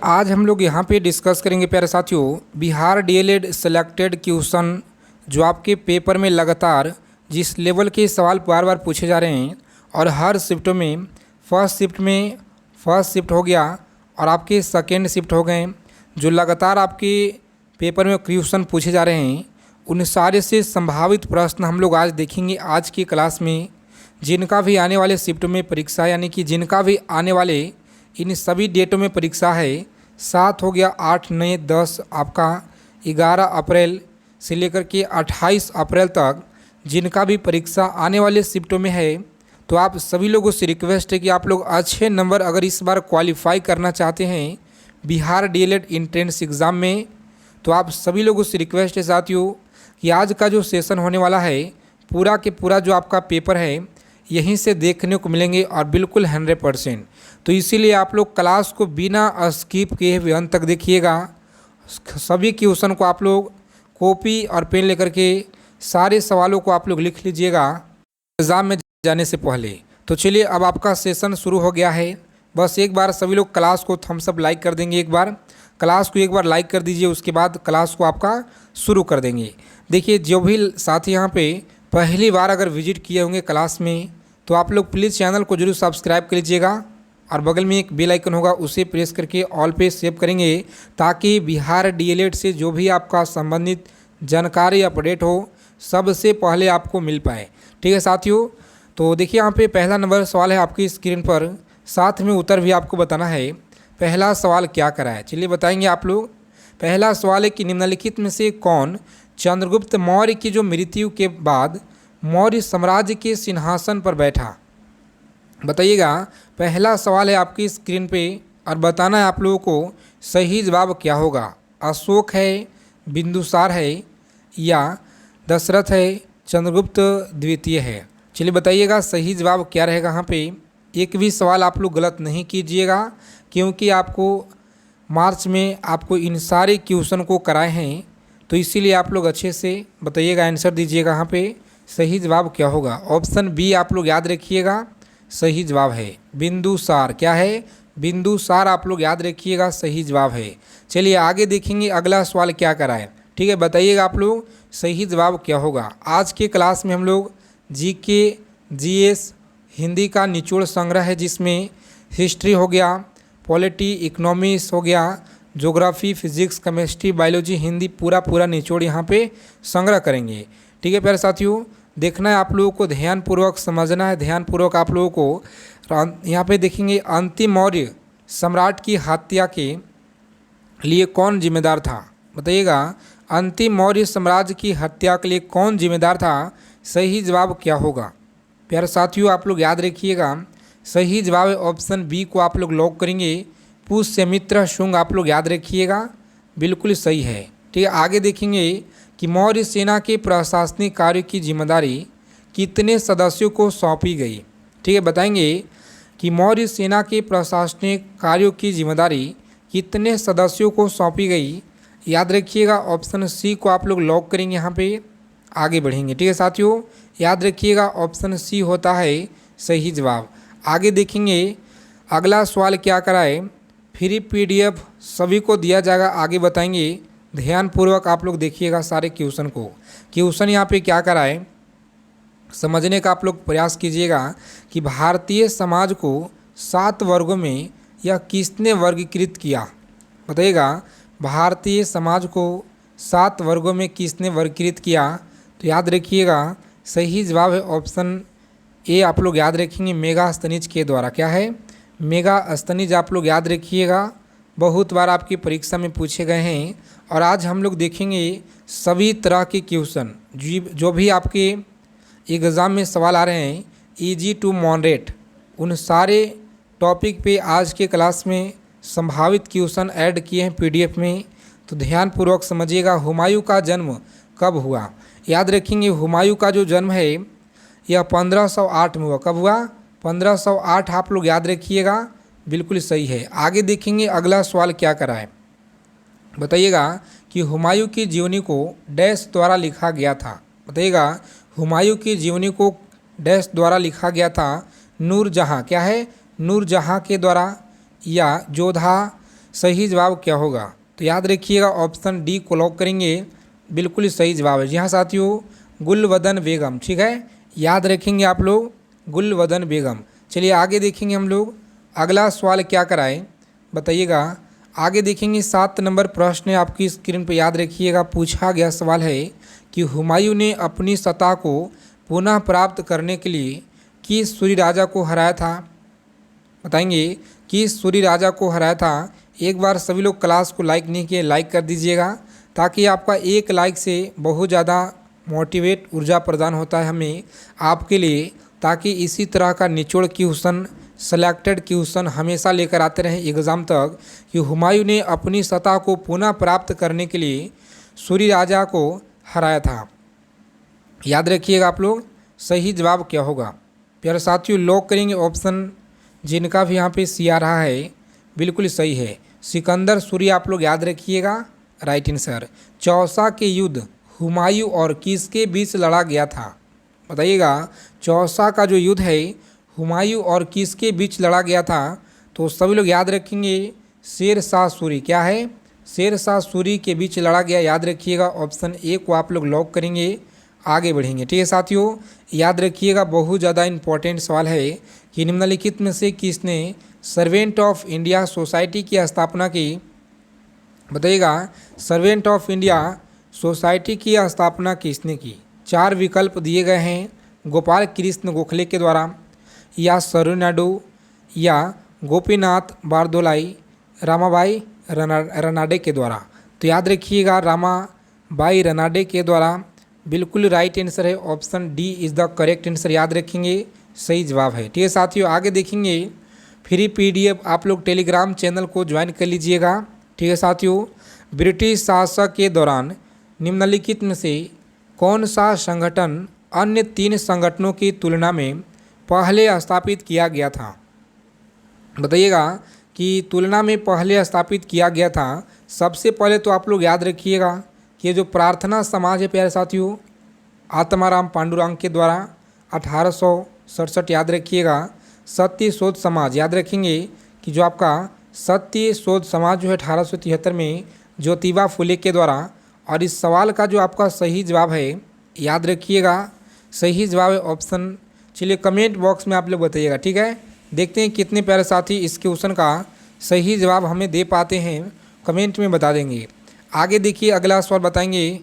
आज हम लोग यहाँ पे डिस्कस करेंगे प्यारे साथियों, बिहार डीएलएड सेलेक्टेड क्वेश्चन जो आपके पेपर में लगातार जिस लेवल के सवाल बार बार पूछे जा रहे हैं और हर शिफ्टों में फर्स्ट शिफ्ट हो गया और आपके सेकेंड शिफ्ट हो गए, जो लगातार आपके पेपर में क्वेश्चन पूछे जा रहे हैं उन सारे से संभावित प्रश्न हम लोग आज देखेंगे आज की क्लास में। जिनका भी आने वाले शिफ्ट में परीक्षा यानी कि जिनका भी आने वाले इन सभी डेटों में परीक्षा है, 7 हो गया, 8, 9, 10 आपका 11 अप्रैल से लेकर के 28 अप्रैल तक जिनका भी परीक्षा आने वाले शिफ्टों में है, तो आप सभी लोगों से रिक्वेस्ट है कि आप लोग अच्छे नंबर अगर इस बार क्वालिफाई करना चाहते हैं बिहार डीएलएड एंट्रेंस एग्ज़ाम में, तो आप सभी लोगों से रिक्वेस्ट है साथियों कि आज का जो सेशन होने वाला है पूरा के पूरा जो आपका पेपर है यहीं से देखने को मिलेंगे और बिल्कुल 100%। तो इसीलिए आप लोग क्लास को बिना स्किप किए हुए अंत तक देखिएगा। सभी क्वेश्चन को आप लोग कॉपी और पेन लेकर के सारे सवालों को आप लोग लिख लीजिएगा एग्ज़ाम में जाने से पहले। तो चलिए अब आपका सेशन शुरू हो गया है। बस एक बार सभी लोग क्लास को थम्स अप लाइक कर देंगे, एक बार क्लास को एक बार लाइक कर दीजिए, उसके बाद क्लास को आपका शुरू कर देंगे। देखिए जो भी साथी यहाँ पे पहली बार अगर विजिट किए होंगे क्लास में तो आप लोग प्लीज़ चैनल को जरूर सब्सक्राइब कर लीजिएगा और बगल में एक बेल आइकन होगा उसे प्रेस करके ऑल पे सेव करेंगे ताकि बिहार डीएलएड से जो भी आपका संबंधित जानकारी अपडेट हो सबसे पहले आपको मिल पाए। ठीक है साथियों, तो देखिए यहाँ पे पहला नंबर सवाल है आपकी स्क्रीन पर, साथ में उत्तर भी आपको बताना है। पहला सवाल क्या करा है चलिए बताएंगे आप लोग। पहला सवाल है कि निम्नलिखित में से कौन चंद्रगुप्त मौर्य की जो मृत्यु के बाद मौर्य साम्राज्य के सिंहासन पर बैठा, बताइएगा। पहला सवाल है आपकी स्क्रीन पे और बताना है आप लोगों को सही जवाब क्या होगा। अशोक है, बिंदुसार है या दशरथ है, चंद्रगुप्त द्वितीय है। चलिए बताइएगा सही जवाब क्या रहेगा। यहाँ पे एक भी सवाल आप लोग गलत नहीं कीजिएगा क्योंकि आपको मार्च में आपको इन सारे क्वेश्चन को कराए हैं, तो इसीलिए आप लोग अच्छे से बताइएगा, आंसर दीजिएगा। यहाँ पे सही जवाब क्या होगा। ऑप्शन बी आप लोग याद रखिएगा सही जवाब है। बिंदुसार क्या है, बिंदुसार आप लोग याद रखिएगा सही जवाब है। चलिए आगे देखेंगे अगला सवाल क्या कराए। ठीक है, बताइएगा आप लोग सही जवाब क्या होगा। आज के क्लास में हम लोग जीके, जीएस, हिंदी का निचोड़ संग्रह है जिसमें हिस्ट्री हो गया, पॉलिटी, इकोनॉमिक्स हो गया, geography, physics, chemistry, biology, Hindi पूरा निचोड़ यहाँ पे संग्रह करेंगे। ठीक है प्यारे साथियों, देखना है आप लोगों को, ध्यानपूर्वक समझना है, ध्यानपूर्वक आप लोगों को। यहाँ पे देखेंगे अंतिम मौर्य सम्राट की हत्या के लिए कौन जिम्मेदार था, बताइएगा। अंतिम मौर्य साम्राज्य की हत्या के लिए कौन जिम्मेदार था, सही जवाब क्या होगा। प्यारे साथियों आप लोग याद रखिएगा सही जवाब है ऑप्शन बी को आप लोग लॉक करेंगे। पुष्यमित्र शुंग आप लोग याद रखिएगा बिल्कुल सही है। ठीक है, आगे देखेंगे कि मौर्य सेना के प्रशासनिक कार्य की जिम्मेदारी कितने सदस्यों को सौंपी गई। ठीक है, बताएंगे कि मौर्य सेना के प्रशासनिक कार्यों की जिम्मेदारी कितने सदस्यों को सौंपी गई। याद रखिएगा ऑप्शन सी को आप लोग लॉक करेंगे। यहाँ पे आगे बढ़ेंगे। ठीक है साथियों, याद रखिएगा ऑप्शन सी होता है सही जवाब। आगे देखेंगे अगला सवाल क्या कराए। फ्री पीडीएफ सभी को दिया जाएगा, आगे बताएंगे। ध्यानपूर्वक आप लोग देखिएगा सारे क्वेश्चन को। क्वेश्चन यहाँ पे क्या कराए समझने का आप लोग प्रयास कीजिएगा कि भारतीय समाज को 7 वर्गों में यह किसने वर्गीकृत किया, बताइएगा। भारतीय समाज को 7 वर्गों में किसने वर्गीकृत किया, तो याद रखिएगा सही जवाब है ऑप्शन ए आप लोग याद रखेंगे मेगास्थनीज के द्वारा। क्या है, मेगास्थनीज आप लोग याद रखिएगा, बहुत बार आपकी परीक्षा में पूछे गए हैं। और आज हम लोग देखेंगे सभी तरह के क्वेश्चन जो भी आपके एग्ज़ाम में सवाल आ रहे हैं इजी टू मॉडरेट, उन सारे टॉपिक पे आज के क्लास में संभावित क्वेश्चन ऐड किए हैं पीडीएफ में। तो ध्यानपूर्वक समझिएगा। हुमायूं का जन्म कब हुआ, याद रखेंगे हुमायूं का जो जन्म है यह 1508 में हुआ। कब हुआ, 1508 आप लोग याद रखिएगा बिल्कुल सही है। आगे देखेंगे अगला सवाल क्या कराए, बताइएगा कि हुमायूं की जीवनी को डैश द्वारा लिखा गया था, बताइएगा। हुमायूं की जीवनी को डैश द्वारा लिखा गया था, नूरजहाँ क्या है, नूरजहाँ के द्वारा या जोधा सही जवाब क्या होगा? तो याद रखिएगा ऑप्शन डी को लॉक करेंगे, बिल्कुल सही जवाब है। जी हाँ साथियों, गुलवदन बेगम। ठीक है, याद रखेंगे आप लोग, गुलवदन बेगम। चलिए आगे देखेंगे हम लोग, अगला सवाल क्या कराएं बताइएगा। आगे देखेंगे 7 नंबर प्रश्न है आपकी स्क्रीन पर, याद रखिएगा। पूछा गया सवाल है कि हुमायूं ने अपनी सत्ता को पुनः प्राप्त करने के लिए किस सूरी राजा को हराया था? बताएंगे किस सूरी राजा को हराया था। एक बार सभी लोग क्लास को लाइक नहीं किए, लाइक कर दीजिएगा, ताकि आपका एक लाइक से बहुत ज़्यादा मोटिवेट ऊर्जा प्रदान होता है हमें आपके लिए, ताकि इसी तरह का निचोड़ क्वेश्चन, सेलेक्टेड क्वेश्चन हमेशा लेकर आते रहें एग्ज़ाम तक, कि हुमायूं ने अपनी सत्ता को पुनः प्राप्त करने के लिए सूरी राजा को हराया था। याद रखिएगा आप लोग, सही जवाब क्या होगा? प्यारे साथियों, लॉक करेंगे ऑप्शन जिनका भी यहाँ पे सी आ रहा है, बिल्कुल सही है, सिकंदर सूरी। आप लोग याद रखिएगा, राइट आंसर। चौसा के युद्ध हुमायूं और किसके बीच लड़ा गया था? बताइएगा, चौसा का जो युद्ध है हुमायूं और किसके बीच लड़ा गया था? तो सभी लोग याद रखेंगे, शेर शाह सूरी। क्या है? शेर शाह सूरी के बीच लड़ा गया। याद रखिएगा, ऑप्शन ए को आप लोग लॉक करेंगे, आगे बढ़ेंगे। ठीक है साथियों, याद रखिएगा, बहुत ज़्यादा इम्पोर्टेंट सवाल है कि निम्नलिखित में से किसने सर्वेंट ऑफ इंडिया सोसाइटी की स्थापना की? बताइएगा, सर्वेंट ऑफ इंडिया सोसाइटी की स्थापना किसने की? 4 विकल्प दिए गए हैं, गोपाल कृष्ण गोखले के द्वारा, या सरू नायडू, या गोपीनाथ बारदोलाई, रामाबाई रनाडे के द्वारा। तो याद रखिएगा, रामाबाई रनाडे के द्वारा, बिल्कुल राइट आंसर है, option D is the correct answer. याद रखेंगे, सही जवाब है। ठीक है साथियों, आगे देखेंगे, फ्री पीडीएफ आप लोग टेलीग्राम चैनल को ज्वाइन कर लीजिएगा। ठीक है साथियों, ब्रिटिश शासक के दौरान निम्नलिखित में से कौन सा संगठन अन्य 3 संगठनों की तुलना में पहले स्थापित किया गया था? बताइएगा कि तुलना में पहले स्थापित किया गया था। सबसे पहले तो आप लोग याद रखिएगा कि ये जो प्रार्थना समाज है प्यारे साथियों, आत्माराम पांडुरंग के द्वारा 1867। याद रखिएगा, सत्य शोध समाज। याद रखेंगे कि जो आपका सत्य शोध समाज जो है 1873 में ज्योतिबा फुले के द्वारा। और इस सवाल का जो आपका सही जवाब है, याद रखिएगा, सही जवाब है ऑप्शन। चलिए कमेंट बॉक्स में आप लोग बताइएगा। ठीक है, देखते हैं कितने प्यारे साथी इस क्वेश्चन का सही जवाब हमें दे पाते हैं, कमेंट में बता देंगे। आगे देखिए, अगला सवाल बताएंगे